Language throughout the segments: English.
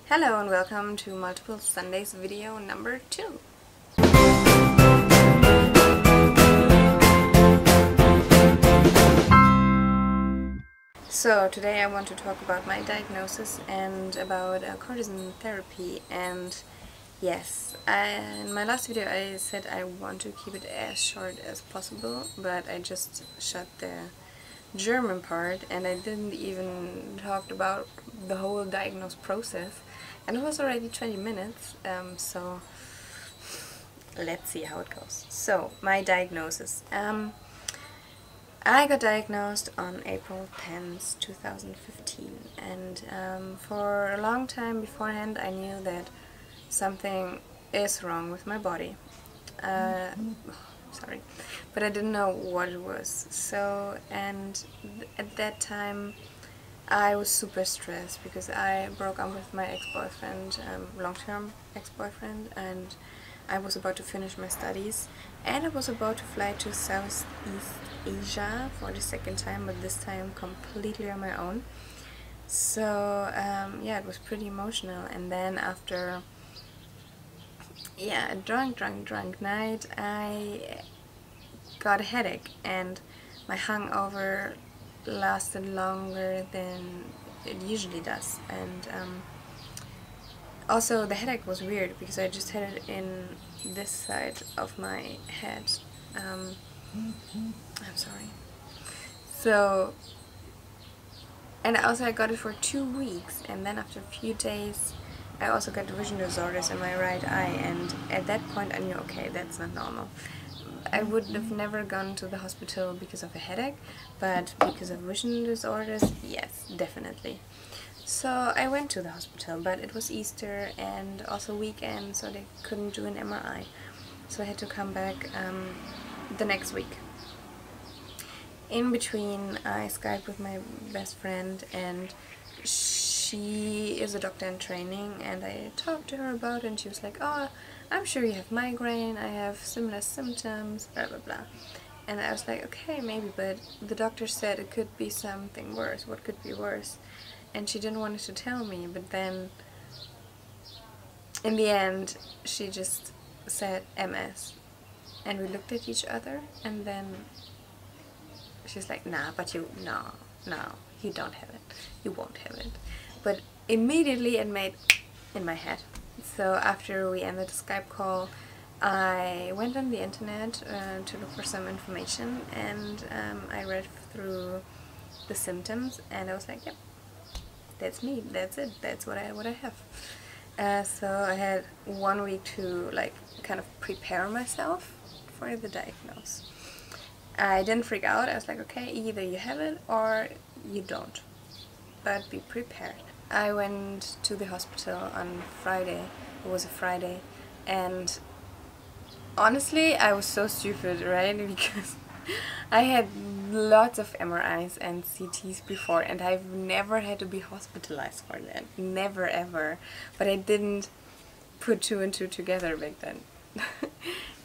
Hello and welcome to Multiple Sundays video number 2. So today I want to talk about my diagnosis and about cortisone therapy. And yes, in my last video I said I want to keep it as short as possible, but I just shot the German part and I didn't even talk about the whole diagnose process, and it was already 20 minutes, so let's see how it goes. So, my diagnosis. I got diagnosed on April 10th, 2015, and for a long time beforehand I knew that something is wrong with my body. Sorry, but I didn't know what it was. So, and at that time I was super stressed because I broke up with my ex-boyfriend, long-term ex-boyfriend, and I was about to finish my studies and I was about to fly to Southeast Asia for the second time, but this time completely on my own. So yeah, it was pretty emotional. And then after a drunk night, I got a headache, and my hangover lasted longer than it usually does. And also the headache was weird because I just had it in this side of my head. I'm sorry. So, and also I got it for 2 weeks, and then after a few days I also got vision disorders in my right eye, and at that point I knew, okay, that's not normal. I would have never gone to the hospital because of a headache, but because of vision disorders, yes, definitely. So I went to the hospital, but it was Easter and also weekend, so they couldn't do an MRI. So I had to come back the next week. In between, I Skyped with my best friend, and she is a doctor in training, and I talked to her about it, and she was like, oh, I'm sure you have migraine, I have similar symptoms, blah blah blah. And I was like, okay, maybe, but the doctor said it could be something worse. What could be worse? And she didn't want to tell me, but then in the end she just said MS, and we looked at each other, and then she's like, nah, but no, you don't have it, you won't have it. But immediately it made in my head. So after we ended the Skype call, I went on the internet to look for some information, and I read through the symptoms, and I was like, yep, that's me, that's it, that's what I have. So I had 1 week to kind of prepare myself for the diagnosis. I didn't freak out. I was like, okay, either you have it or you don't, but be prepared. I went to the hospital on Friday. It was a Friday, and honestly I was so stupid, right? Because I had lots of MRIs and CTs before, and I've never had to be hospitalized for that, never ever. But I didn't put 2 and 2 together back then.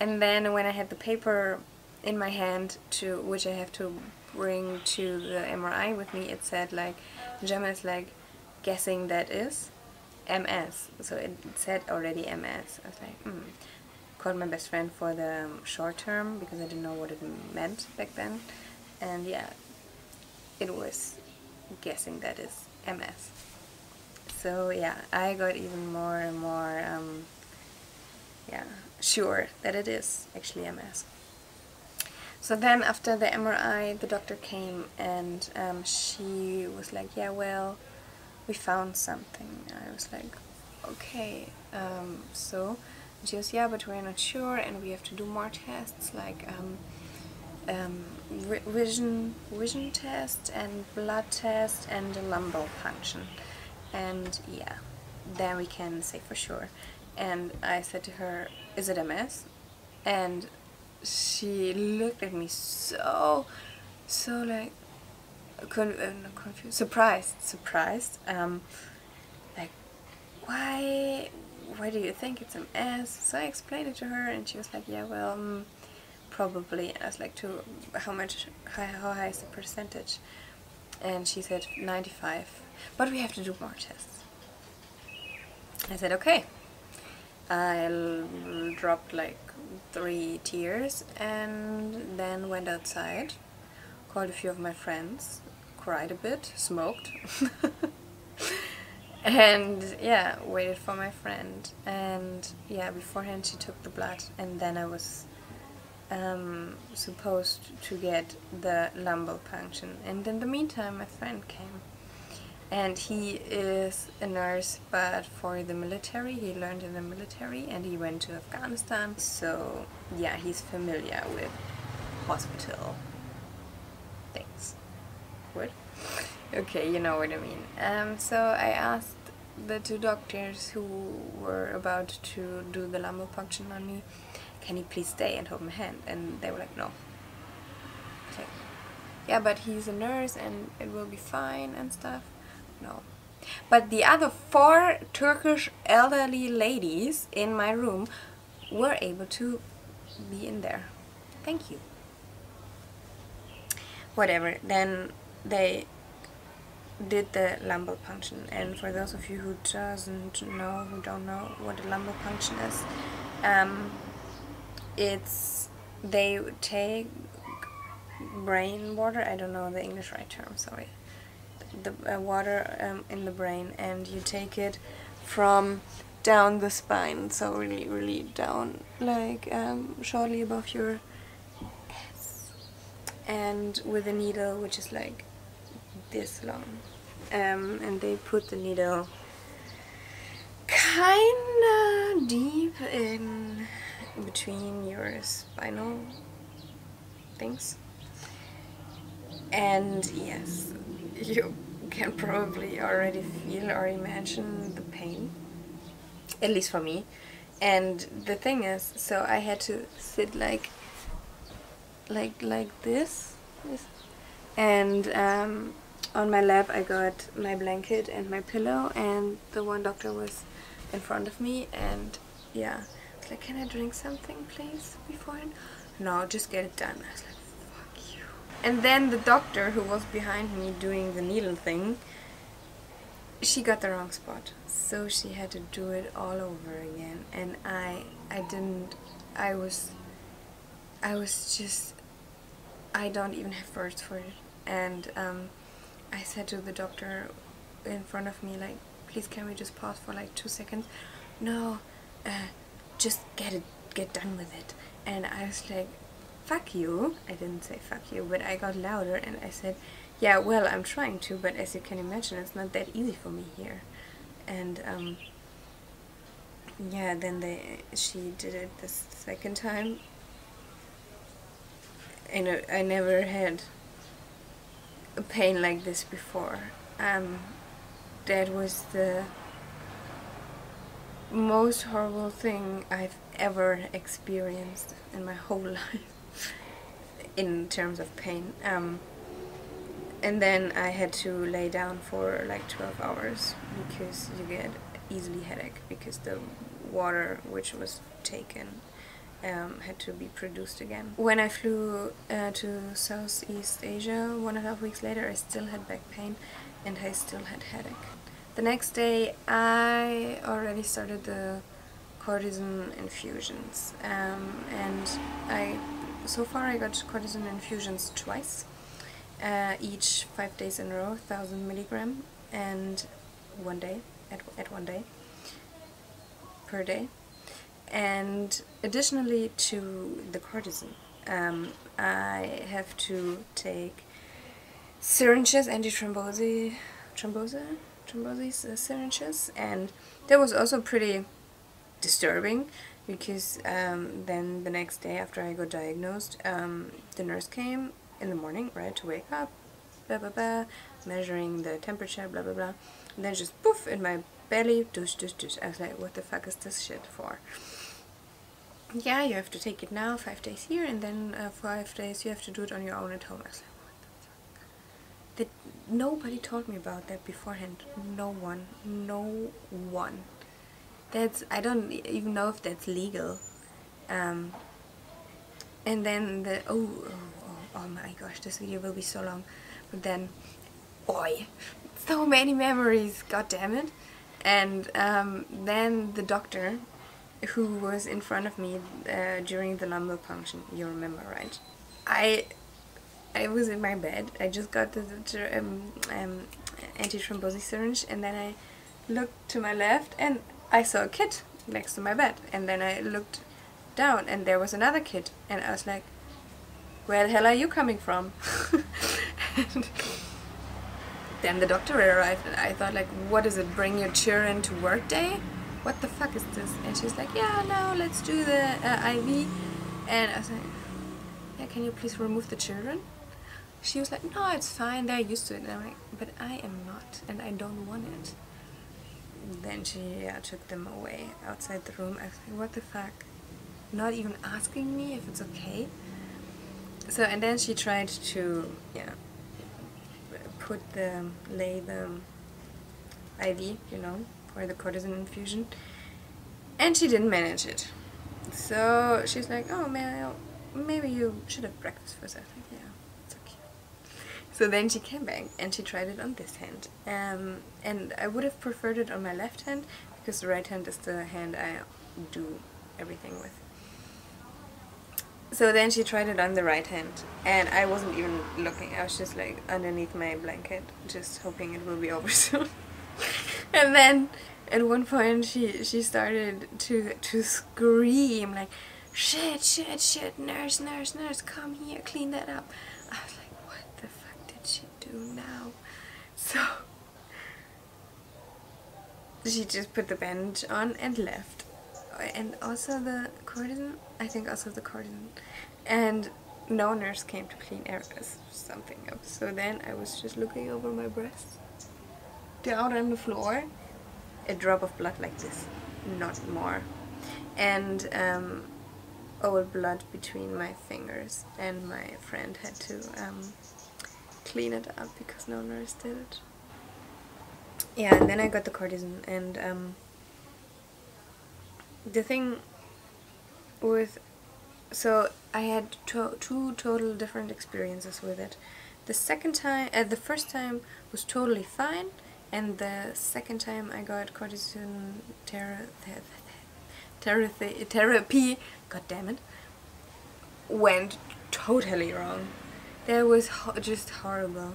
And then when I had the paper in my hand, which I have to bring to the MRI with me, it said Gemma is guessing that is MS. So it said already MS. I was like, Called my best friend for the short term because I didn't know what it meant back then, and yeah, it was guessing that is MS. So yeah, I got even more and more sure that it is actually MS. So then after the MRI, the doctor came, and she was like, yeah, well, we found something. I was like, okay, so she goes, yeah, but we're not sure, and we have to do more tests, like vision test and blood test and a lumbar puncture, and yeah, then we can say for sure. And I said to her, is it MS? And she looked at me so confused, surprised, like, why do you think it's MS? So I explained it to her, and she was like, yeah, well, probably. I was like, how high is the percentage? And she said 95, but we have to do more tests. I said, okay. I dropped like 3 tears and then went outside, called a few of my friends, cried a bit, smoked, and yeah, waited for my friend. And yeah, beforehand she took the blood, and then I was supposed to get the lumbar puncture. And in the meantime, my friend came. And he is a nurse, but for the military. He learned in the military and he went to Afghanistan. So yeah, he's familiar with hospital things. What? Okay, you know what I mean. So I asked the 2 doctors who were about to do the lumbar puncture on me, can he please stay and hold my hand? And they were like, no. Okay. Yeah, but he's a nurse and it will be fine and stuff. No. But the other 4 Turkish elderly ladies in my room were able to be in there. Thank you. Whatever. Then they did the lumbar puncture, and for those of you who don't know what a lumbar puncture is, it's they take brain water. I don't know the English right term. Sorry. The water in the brain, and you take it from down the spine, so really down, like shortly above your ass, and with a needle which is like this long, and they put the needle kinda deep in between your spinal things, and yes, you can probably already feel or imagine the pain, at least for me. And the thing is, so I had to sit like this, and on my lap I got my blanket and my pillow, and the one doctor was in front of me, and yeah, it's like, can I drink something please beforehand? No, just get it done. I was like, and then the doctor who was behind me doing the needle thing, she got the wrong spot, so she had to do it all over again. And I don't even have words for it. And I said to the doctor in front of me, like, please can we just pause for like 2 seconds? No, just get done with it. And I was like, fuck you. I didn't say fuck you, but I got louder and I said, yeah, well, I'm trying to, but as you can imagine, it's not that easy for me here. And yeah, then she did it the 2nd time, and I never had a pain like this before. That was the most horrible thing I've ever experienced in my whole life in terms of pain. And then I had to lay down for like 12 hours because you get easily headache because the water which was taken had to be produced again. When I flew to Southeast Asia 1.5 weeks later, I still had back pain and I still had headache. The next day I already started the cortisone infusions, and so far I got cortisone infusions twice, each 5 days in a row, 1000 milligram, and one day, at 1 day, per day. And additionally to the cortisone, I have to take syringes, thrombosis syringes, and that was also pretty disturbing because then the next day after I got diagnosed, the nurse came in the morning, right, to wake up, blah blah blah, measuring the temperature, blah blah blah, and then just poof in my belly, douche. I was like, what the fuck is this shit for? Yeah, you have to take it now, 5 days here, and then 5 days you have to do it on your own at home. I was like, what the fuck? That nobody told me about that beforehand. No one. I don't even know if that's legal. And then oh my gosh, this video will be so long. But then, boy, so many memories, god damn it. And then the doctor who was in front of me during the lumbar puncture, you remember, right? I was in my bed. I just got the anti-thrombosis syringe, and then I looked to my left and I saw a kid next to my bed. And then I looked down and there was another kid, and I was like, where the hell are you coming from? And then the doctor arrived and I thought, like, what is it, bring your children to work day? What the fuck is this? And she's like, yeah, no, let's do the IV. And I was like, yeah, can you please remove the children? She was like, no, it's fine, they're used to it. And I'm like, but I am not, and I don't want it. Then she took them away outside the room. I was like, what the fuck? Not even asking me if it's okay. So, and then she tried to, lay the IV, you know, or the cortisone infusion, and she didn't manage it. So she's like, oh man, maybe you should have breakfast first. I was like, yeah, it's okay. So then she came back and she tried it on this hand, and I would have preferred it on my left hand because the right hand is the hand I do everything with. So then she tried it on the right hand, and I wasn't even looking. I was just like underneath my blanket, just hoping it will be over soon. And then at one point she started to scream like, shit, shit, shit, nurse, nurse, nurse, come here, clean that up. I was like, what the fuck did she do now? So she just put the bandage on and left. And also the cortisone, I think also the cortisone. And no nurse came to clean something up. So then I was just looking over my breast, down on the floor, a drop of blood like this, not more. And old blood between my fingers, and my friend had to clean it up because no nurse did it. Yeah, and then I got the cortisone, and the thing with, so I had two total different experiences with it. The first time was totally fine, and the second time I got cortisone therapy, god damn it, went totally wrong. That was just horrible.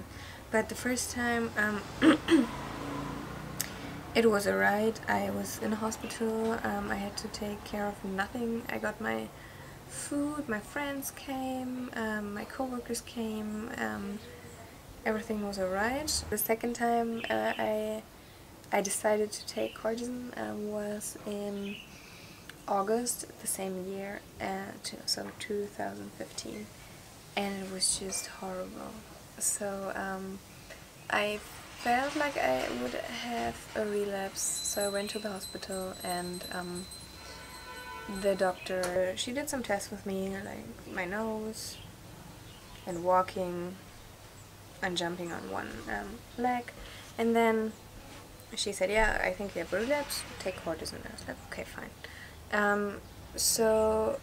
But the first time, it was alright. I was in a hospital, I had to take care of nothing. I got my food, my friends came, my co-workers came, everything was alright. The second time I decided to take cortisone was in August the same year, so 2015, and it was just horrible. So I felt like I would have a relapse, so I went to the hospital, and the doctor, she did some tests with me, like my nose and walking and jumping on one leg, and then she said, yeah, I think you have a relapse, take cortisone. I was like, okay, fine. So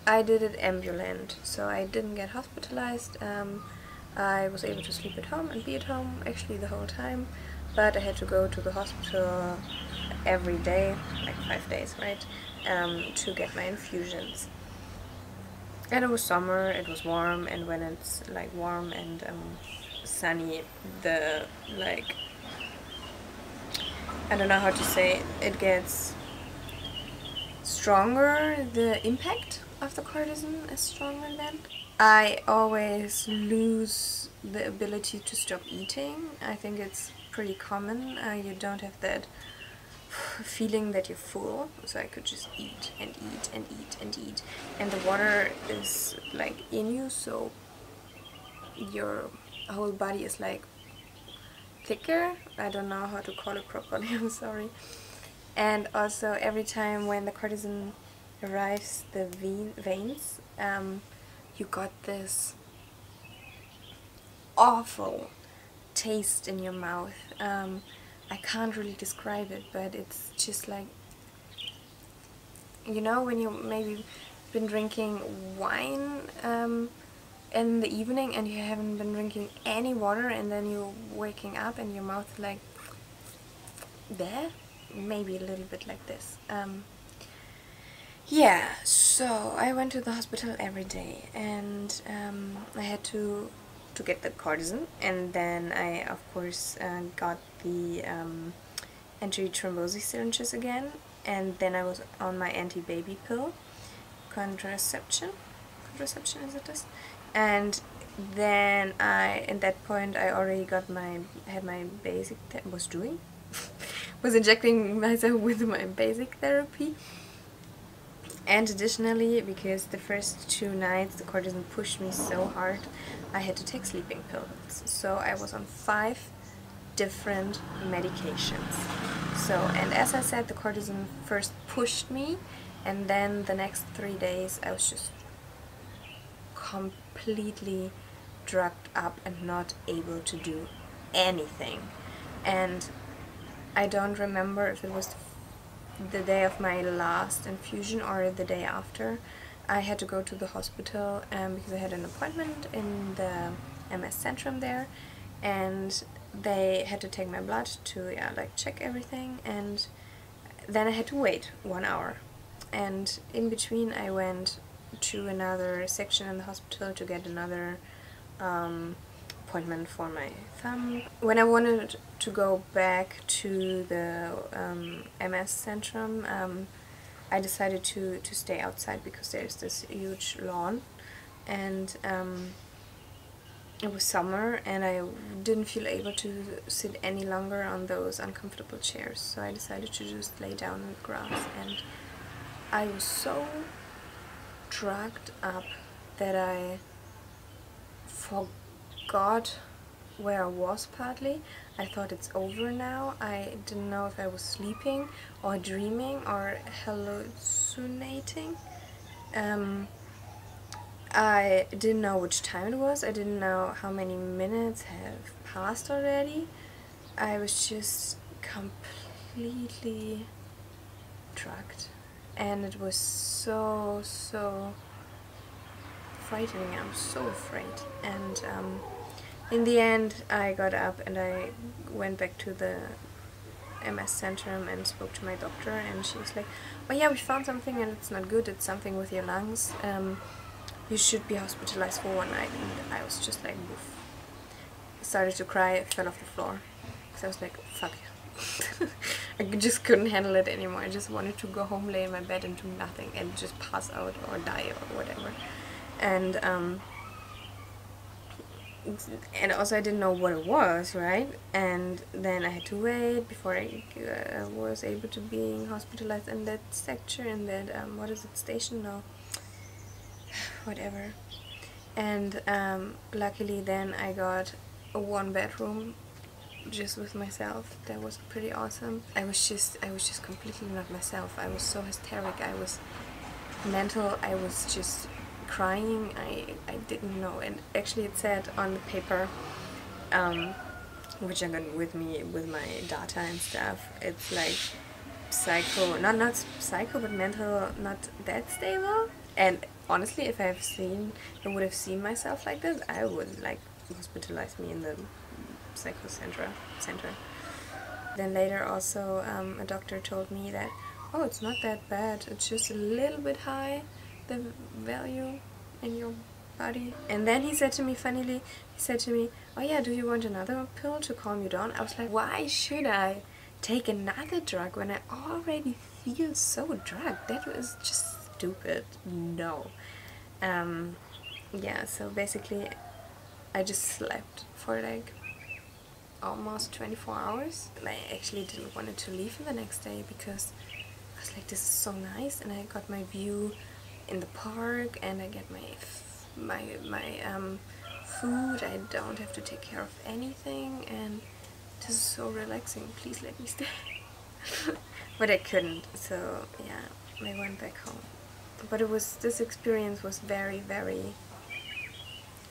I did it ambulant, so I didn't get hospitalized. I was able to sleep at home and be at home actually the whole time, but I had to go to the hospital every day, like 5 days, right, to get my infusions. And it was summer, it was warm, and when it's like warm and sunny, the like, I don't know how to say, it gets stronger, the impact of the cortisone is stronger then. I always lose the ability to stop eating. I think it's pretty common. You don't have that feeling that you're full, so I could just eat and eat and eat and eat. And the water is like in you, so your whole body is like thicker. I don't know how to call it properly, I'm sorry. And also every time when the cortisone arrives the veins, you got this awful taste in your mouth. I can't really describe it, but it's just like, you know, when you maybe been drinking wine in the evening and you haven't been drinking any water, and then you're waking up and your mouth is like there. maybe a little bit like this. Yeah, so I went to the hospital every day, and I had to get the cortisone, and then I of course got the anti-thrombosis syringes again, and then I was on my anti-baby pill, contraception is it this? And then at that point I already had my basic, was injecting myself with my basic therapy. And additionally, because the first 2 nights the cortisone pushed me so hard, I had to take sleeping pills. So I was on 5 different medications. So, and as I said, the cortisone first pushed me, and then the next 3 days I was just completely drugged up and not able to do anything. And I don't remember if it was the day of my last infusion or the day after. I had to go to the hospital because I had an appointment in the MS Centrum there, and they had to take my blood to check everything, and then I had to wait 1 hour. And in between I went to another section in the hospital to get another appointment for my thumb. When I wanted to go back to the MS Centrum, I decided to stay outside because there's this huge lawn, and it was summer and I didn't feel able to sit any longer on those uncomfortable chairs, so I decided to just lay down in the grass. And I was so drugged up that I forgot where I was partly. I thought it's over now. I didn't know if I was sleeping or dreaming or hallucinating. I didn't know which time it was. I didn't know how many minutes have passed already. I was just completely drugged, and it was so frightening. I was so afraid. And in the end I got up and I went back to the MS Centrum and spoke to my doctor, and she was like, oh yeah, we found something and it's not good, it's something with your lungs, you should be hospitalized for 1 night. And I was just like, woof. I started to cry, fell off the floor, because I was like, fuck you. I just couldn't handle it anymore. I just wanted to go home, lay in my bed and do nothing and just pass out or die or whatever. And also I didn't know what it was, right? And then I had to wait before I was able to be hospitalized in that section, in that, what is it, station? No, whatever. And luckily then I got a 1-bedroom just with myself. That was pretty awesome. I was just completely not myself. I was so hysteric, I was mental, I was just crying. I didn't know. And actually it said on the paper, which I got with me with my data and stuff, it's like psycho, not psycho, but mental, not that stable. And honestly, if I would have seen myself like this, I would like hospitalize me in the psycho center. Then later also a doctor told me that, oh, it's not that bad, it's just a little bit high, the value in your body. And then he said to me, funnily, oh yeah, do you want another pill to calm you down? I was like, why should I take another drug when I already feel so drugged? That was just stupid. No. Yeah, so basically I just slept for like almost 24 hours. And I actually didn't want to leave the next day because I was like, this is so nice, and I got my view in the park, and I get my food. I don't have to take care of anything, and this is so relaxing. Please let me stay. But I couldn't, so yeah, I went back home. But this experience was very, very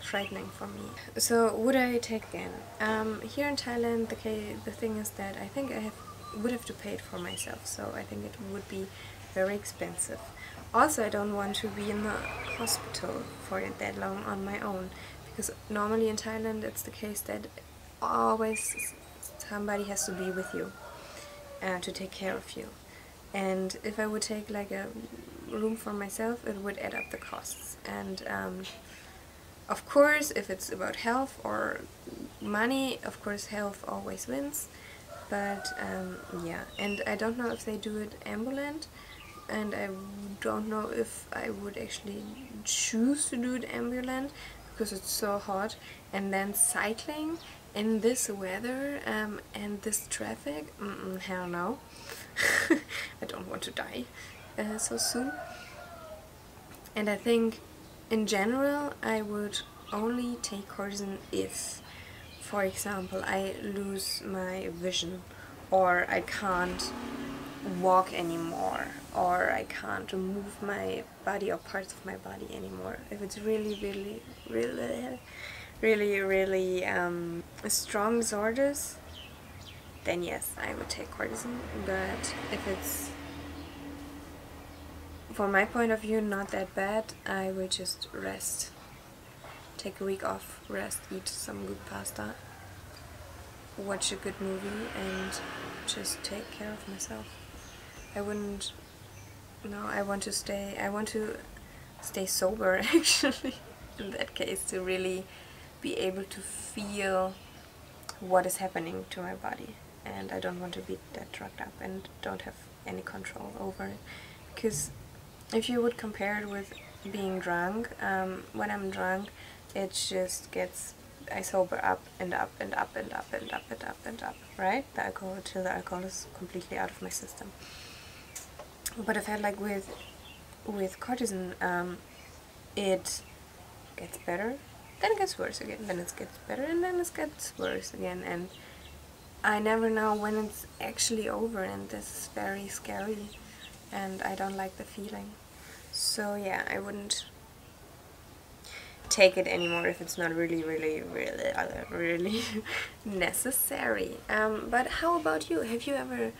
frightening for me. So would I take again? Here in Thailand, the thing is that I think I would have to pay it for myself, so I think it would be very expensive. Also, I don't want to be in the hospital for that long on my own, because normally in Thailand it's the case that always somebody has to be with you. to take care of you. And if I would take like a room for myself, it would add up the costs. And of course, if it's about health or money, of course health always wins. But yeah, and I don't know if they do it ambulant, and I don't know if I would actually choose to do it ambulant because it's so hot, and then cycling in this weather and this traffic, hell no. I don't want to die so soon. And I think in general I would only take cortisone if, for example, I lose my vision, or I can't walk anymore, or I can't move my body or parts of my body anymore. If it's really strong disorders, then yes, I would take cortisone. But if it's, from my point of view, not that bad, I will just rest. Take a week off, rest, eat some good pasta, watch a good movie, and just take care of myself. I wouldn't, no, I want to stay sober actually, in that case, to really be able to feel what is happening to my body. And I don't want to be that drugged up and don't have any control over it. Because if you would compare it with being drunk, when I'm drunk, it just gets, I sober up and up and up and up and up and up and up, right? The alcohol, till the alcohol is completely out of my system. But I've had like with cortisone, it gets better, then it gets worse again, then it gets better, and then it gets worse again, and I never know when it's actually over, and this is very scary, and I don't like the feeling. So yeah, I wouldn't take it anymore if it's not really necessary. But how about you? Have you ever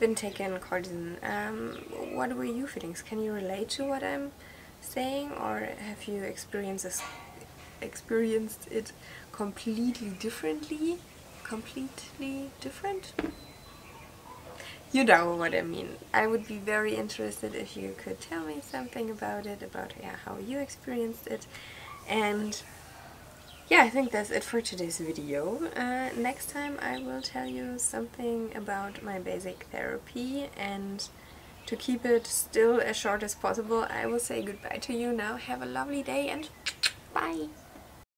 been taking cortisone? What were your feelings? Can you relate to what I'm saying, or have you experienced it completely differently? Completely different? You know what I mean. I would be very interested if you could tell me something about it, about how you experienced it. And yeah, I think that's it for today's video. Next time I will tell you something about my basic therapy, and to keep it still as short as possible, I will say goodbye to you now. Have a lovely day and bye!